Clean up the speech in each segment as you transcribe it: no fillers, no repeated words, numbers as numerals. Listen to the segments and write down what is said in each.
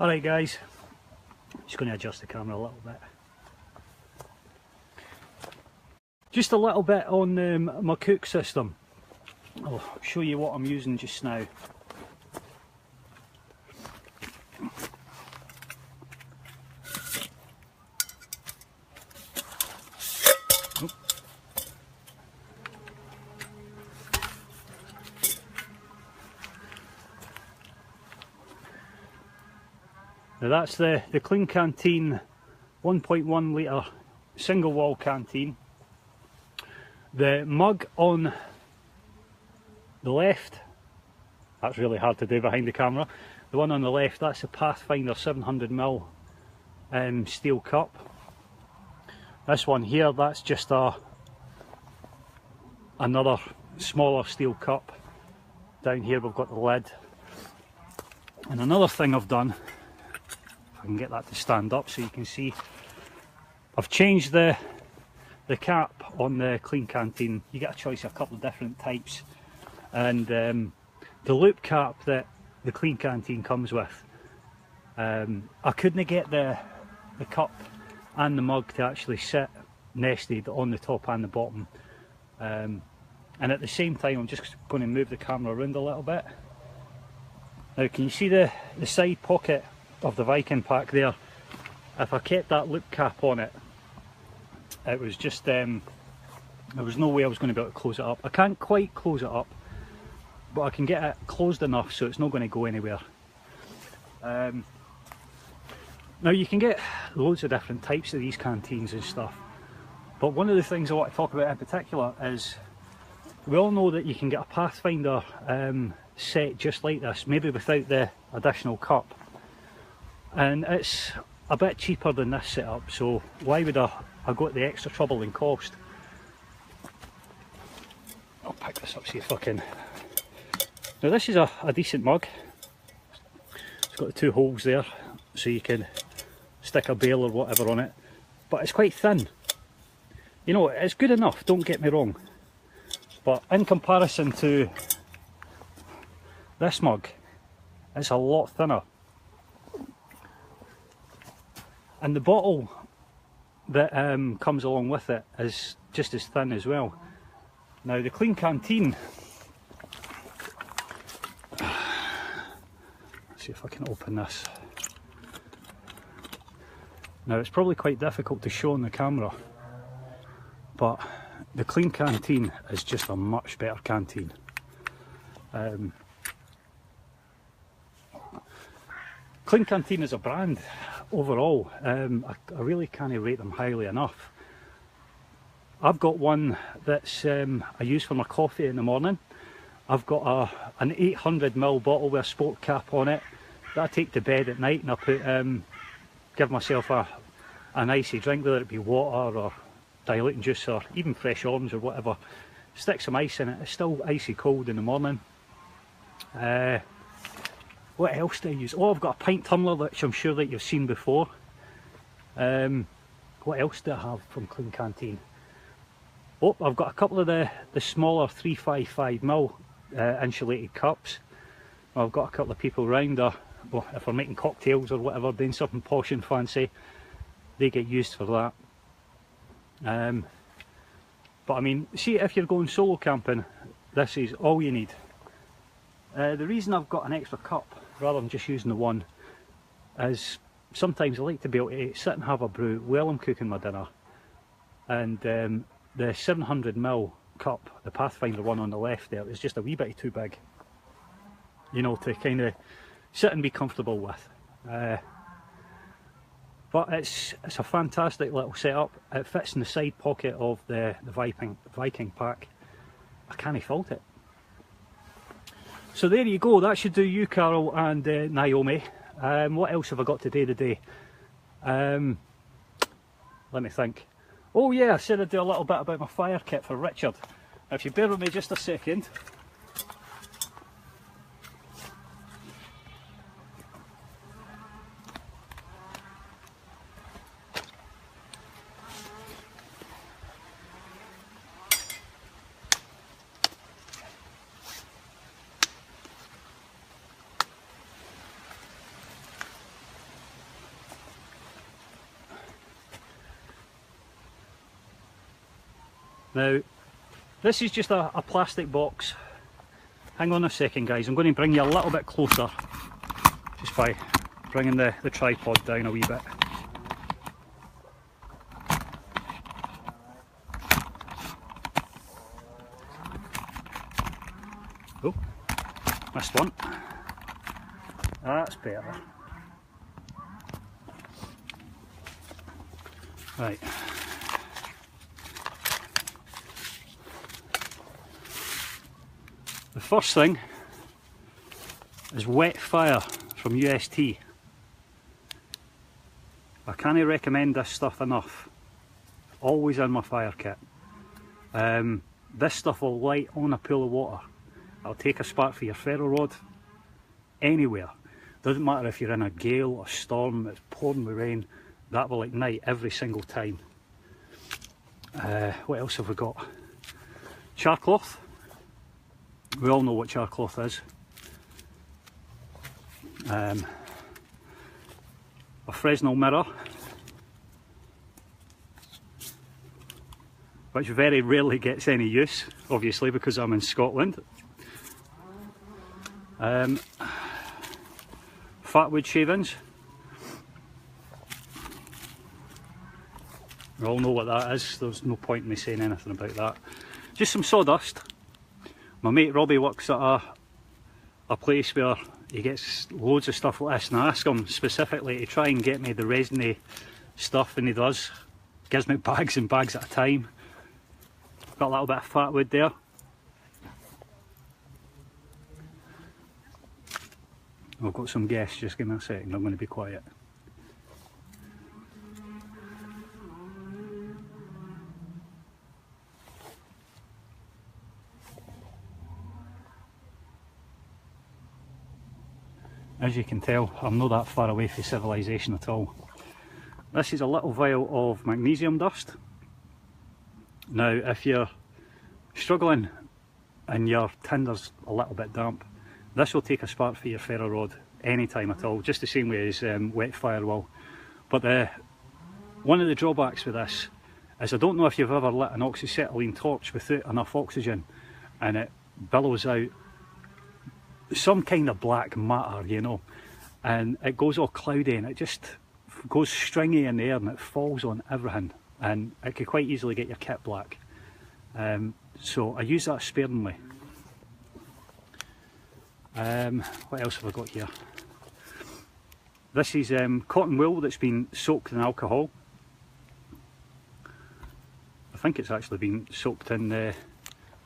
Alright guys, just going to adjust the camera a little bit. Just a little bit on my cook system. I'll show you what I'm using just now. Now that's the Clean Canteen 1.1 litre single wall canteen. The mug on the left, that's really hard to do behind the camera. The one on the left, that's a Pathfinder 700ml steel cup. This one here, that's just another smaller steel cup. Down here we've got the lid. And another thing I've done, if I can get that to stand up so you can see, I've changed the cap on the Clean Canteen. You get a choice of a couple of different types, and the loop cap that the Clean Canteen comes with, I couldn't get the cup and the mug to actually sit nested on the top and the bottom, and at the same time I'm just going to move the camera around a little bit. Now can you see the side pocket of the Viking pack there? If I kept that loop cap on it, it was just, there was no way I was going to be able to close it up. I can't quite close it up, but I can get it closed enough so it's not going to go anywhere. Now you can get loads of different types of these canteens and stuff, but one of the things I want to talk about in particular is, we all know that you can get a Pathfinder set just like this, maybe without the additional cup, and it's a bit cheaper than this setup, so why would I go to the extra trouble and cost? I'll pick this up, see if I can. Now this is a decent mug. It's got the two holes there so you can stick a bale or whatever on it, but it's quite thin. You know, it's good enough, don't get me wrong, but in comparison to this mug, it's a lot thinner. And the bottle that comes along with it is just as thin as well. Now the Clean Canteen, let's see if I can open this. Now it's probably quite difficult to show on the camera, but the Clean Canteen is just a much better canteen. Clean Canteen as a brand overall, I really can't rate them highly enough. I've got one that's I use for my coffee in the morning. I've got an 800ml bottle with a sport cap on it that I take to bed at night, and I put give myself an icy drink, whether it be water or diluting juice or even fresh orange or whatever. Stick some ice in it, it's still icy cold in the morning. What else do I use? Oh, I've got a pint tumbler which I'm sure that you've seen before. What else do I have from Clean Canteen? Oh, I've got a couple of the smaller 355ml insulated cups. I've got a couple of people round, well, if we're making cocktails or whatever, doing something posh and fancy, they get used for that. But I mean, see, if you're going solo camping, this is all you need. The reason I've got an extra cup rather than just using the one is sometimes I like to be able to sit and have a brew while I'm cooking my dinner, and the 700ml cup, the Pathfinder one on the left there, is just a wee bit too big, you know, to kind of sit and be comfortable with. But it's a fantastic little setup. It fits in the side pocket of the Viking pack. I can't fault it. So there you go, that should do you, Carol and Naomi. What else have I got to do today? Let me think. Oh yeah, I said I'd do a little bit about my fire kit for Richard. Now, if you bear with me just a second. Now, this is just a plastic box. Hang on a second guys, I'm going to bring you a little bit closer just by bringing the tripod down a wee bit. Oh, missed one. That's better. Right. The first thing is Wet Fire from UST. I can't recommend this stuff enough. Always in my fire kit. This stuff will light on a pool of water. It'll take a spark for your ferro rod anywhere. Doesn't matter if you're in a gale or storm, it's pouring with rain, that will ignite every single time. What else have we got? Char cloth. We all know what char cloth is. A Fresnel mirror, which very rarely gets any use, obviously because I'm in Scotland. Fatwood shavings. We all know what that is, there's no point in me saying anything about that. Just some sawdust. My mate Robbie works at a place where he gets loads of stuff like this, and I ask him specifically to try and get me the resiny stuff, and he does. Gives me bags and bags at a time. Got a little bit of fatwood there. I've got some guests, just give me a second, I'm going to be quiet. As you can tell, I'm not that far away from civilization at all. This is a little vial of magnesium dust. Now, if you're struggling and your tinder's a little bit damp, this will take a spark for your ferro rod anytime at all, just the same way as Wet Fire will. But one of the drawbacks with this is, I don't know if you've ever lit an oxyacetylene torch without enough oxygen and it billows out some kind of black matter, you know, and it goes all cloudy and it just goes stringy in the air and it falls on everything, and it could quite easily get your kit black. So I use that sparingly. What else have I got here? This is cotton wool that's been soaked in alcohol. I think it's actually been soaked in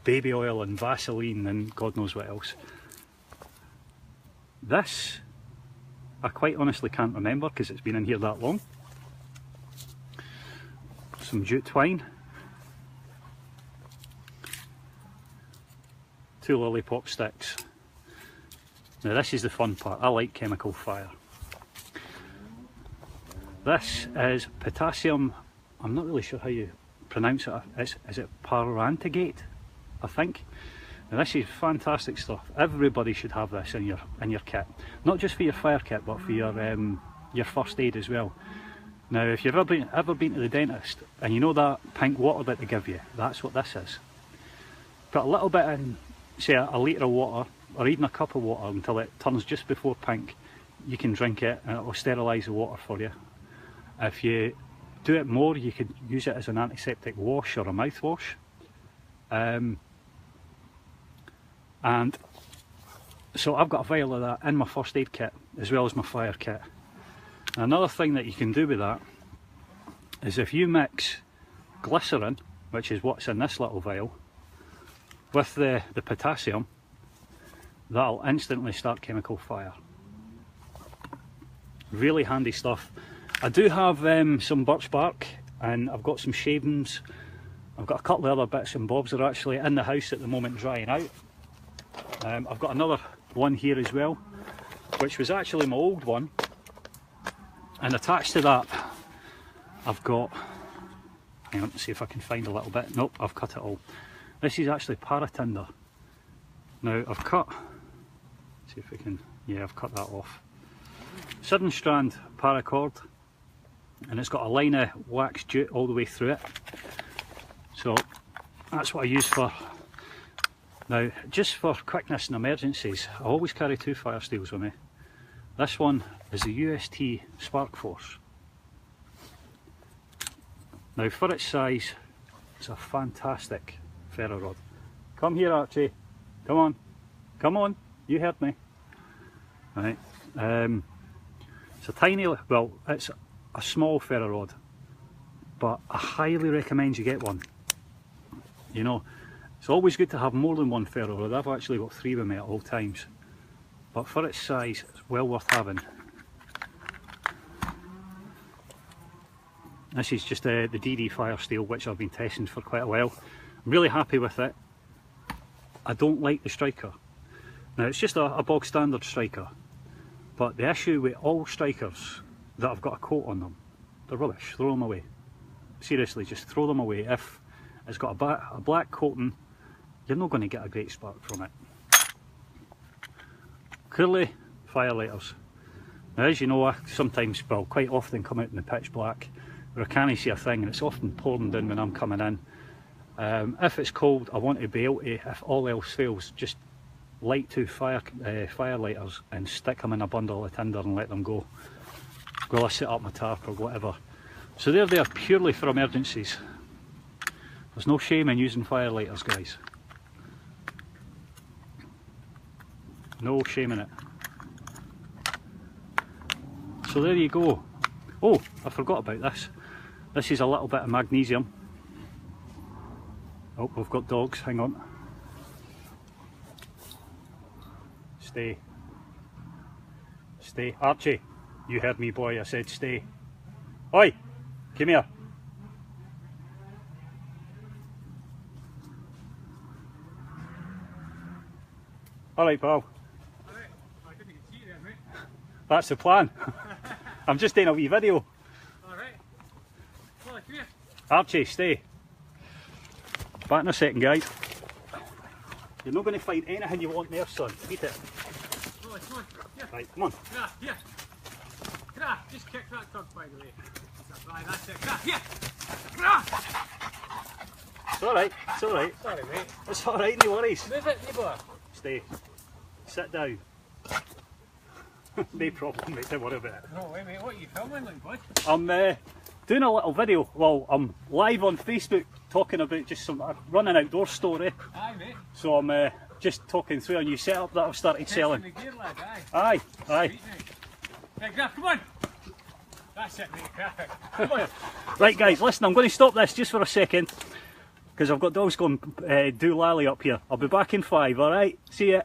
baby oil and Vaseline and God knows what else. This, I quite honestly can't remember because it's been in here that long. Some jute twine. 2 lollipop sticks. Now this is the fun part, I like chemical fire. This is potassium, I'm not really sure how you pronounce it, is it parantigate, I think. Now this is fantastic stuff. Everybody should have this in your kit. Not just for your fire kit, but for your first aid as well. Now if you've ever been to the dentist and you know that pink water that they give you, that's what this is. Put a little bit in, say a litre of water, or even a cup of water until it turns just before pink. You can drink it and it will sterilise the water for you. If you do it more, you could use it as an antiseptic wash or a mouthwash. And so I've got a vial of that in my first aid kit as well as my fire kit. And another thing that you can do with that is if you mix glycerin, which is what's in this little vial, with the potassium, that'll instantly start chemical fire. Really handy stuff. I do have some birch bark and I've got some shavings. I've got a couple of other bits and bobs that are actually in the house at the moment drying out. I've got another one here as well, which was actually my old one, and attached to that I've got, hang on to see if I can find a little bit. Nope, I've cut it all. This is actually paratinder. Now I've cut, see if we can, yeah, I've cut that off. 7-strand paracord, and it's got a line of wax jute all the way through it. So That's what I use for. Now, just for quickness and emergencies, I always carry 2 fire steels with me. This one is the UST Spark Force. Now, for its size, it's a fantastic ferro rod. Come here, Archie. Come on. Come on. You heard me. Right. It's a tiny, well, it's a small ferro rod, but I highly recommend you get one. You know, it's always good to have more than one ferro rod. I've actually got 3 with me at all times. But for its size, it's well worth having. This is just the DD fire steel, which I've been testing for quite a while. I'm really happy with it. I don't like the striker. Now, it's just a bog standard striker. But the issue with all strikers that have got a coat on them, they're rubbish. Throw them away. Seriously, just throw them away. If it's got a black coating, you're not going to get a great spark from it. Clearly, firelighters. Now, as you know, I sometimes, well, quite often come out in the pitch black where I can't see a thing, and it's often pouring down when I'm coming in. If it's cold, I want to be able to, if all else fails, just light 2 firelighters and stick them in a bundle of tinder and let them go while I set up my tarp or whatever. So they're there purely for emergencies. There's no shame in using firelighters, guys. No shame in it. So there you go. Oh, I forgot about this. This is a little bit of magnesium. Oh, we've got dogs, hang on. Stay. Stay. Archie, you heard me, boy, I said stay. Oi, come here. Alright, pal. Alright, I didn't even see you there, mate. That's the plan. I'm just doing a wee video. Alright. Well, come here. Archie, stay. Back in a second, guys. You're not going to find anything you want there, son. Beat it. Well, come on. Here. Right, come on. Come here. Come on. Just kick that dog, by the way. Right, that's it. Come here. It's alright, it's alright. Sorry, mate. It's alright, no worries. Move it, neighbour. Stay. Sit down. No problem, mate, don't worry about it. No way, mate. What are you filming, like, bud? I'm doing a little video. Well, I'm live on Facebook talking about just some running outdoor story. Aye, mate. So I'm just talking through a new setup that I've started selling. The gear, lad, Aye, aye. Sweet, mate. Hey, Graf, come on. That's it, mate. Perfect. Come on. Right, guys, listen, I'm going to stop this just for a second because I've got dogs going do lally up here. I'll be back in 5, alright? See ya.